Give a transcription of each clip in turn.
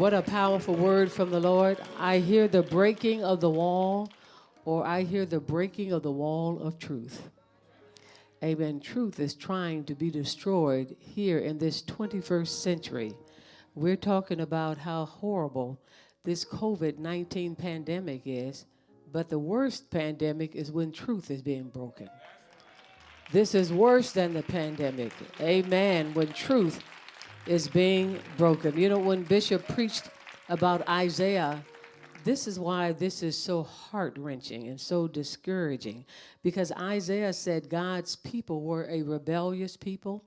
What a powerful word from the Lord. I hear the breaking of the wall, or I hear the breaking of the wall of truth. Amen. Truth is trying to be destroyed here in this 21st century. We're talking about how horrible this COVID-19 pandemic is, but the worst pandemic is when truth is being broken. This is worse than the pandemic. Amen. When truth is being broken. You know, when Bishop preached about Isaiah, this is why this is so heart-wrenching and so discouraging, because Isaiah said God's people were a rebellious people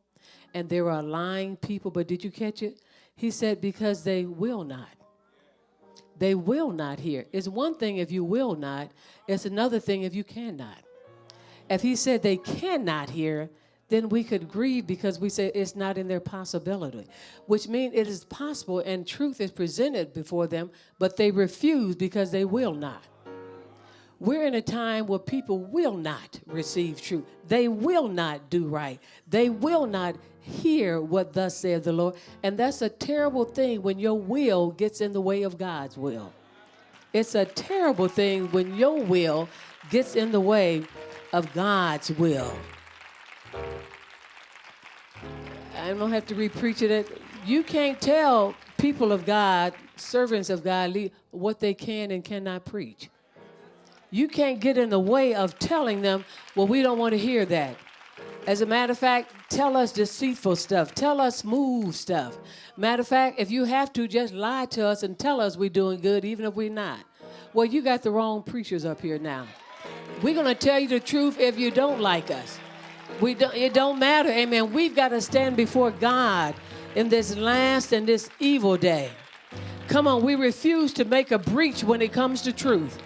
and they were a lying people. But did you catch it? He said, because they will not. They will not hear. It's one thing if you will not. It's another thing if you cannot. If he said they cannot hear, then we could grieve because we say it's not in their possibility, which means it is possible and truth is presented before them, but they refuse because they will not. We're in a time where people will not receive truth. They will not do right. They will not hear what thus saith the Lord. And that's a terrible thing when your will gets in the way of God's will. It's a terrible thing when your will gets in the way of God's will. I don't have to re-preach it. You can't tell people of God, servants of God, what they can and cannot preach. You can't get in the way of telling them, well, we don't want to hear that. As a matter of fact, tell us deceitful stuff. Tell us smooth stuff. Matter of fact, if you have to, just lie to us and tell us we're doing good, even if we're not. Well, you got the wrong preachers up here now. We're going to tell you the truth if you don't like us. It don't matter, amen. We've got to stand before God in this last and this evil day. Come on, we refuse to make a breach when it comes to truth.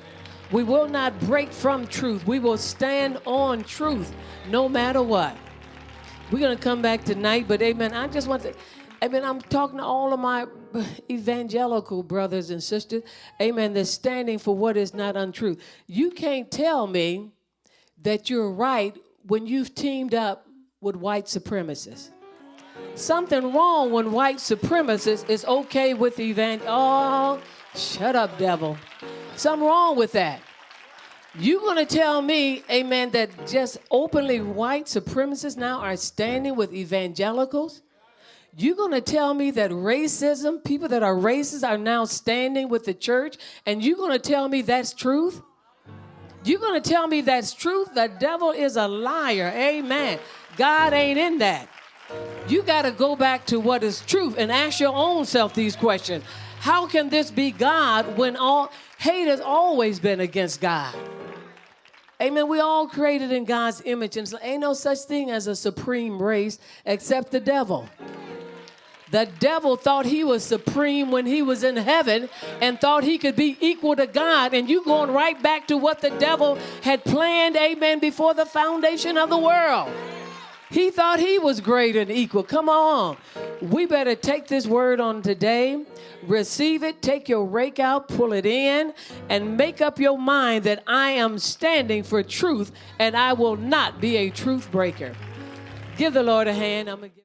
We will not break from truth. We will stand on truth no matter what. We're going to come back tonight, but amen, I just want to, amen, I'm talking to all of my evangelical brothers and sisters, amen, they're standing for what is not untruth. You can't tell me that you're right when you've teamed up with white supremacists. Something wrong when white supremacists is okay with oh, shut up, devil. Something wrong with that. You're going to tell me, amen, that just openly white supremacists now are standing with evangelicals? You're going to tell me that racism, people that are racist are now standing with the church, and you're going to tell me that's truth? You're going to tell me that's truth? The devil is a liar. Amen. God ain't in that. You got to go back to what is truth and ask your own self these questions. How can this be God when all hate has always been against God? Amen. We all created in God's image, and so ain't no such thing as a supreme race except the devil. The devil thought he was supreme when he was in heaven and thought he could be equal to God. And you going right back to what the devil had planned, amen, before the foundation of the world. He thought he was great and equal. Come on. We better take this word on today, receive it, take your rake out, pull it in, and make up your mind that I am standing for truth and I will not be a truth breaker. Give the Lord a hand. I'm gonna give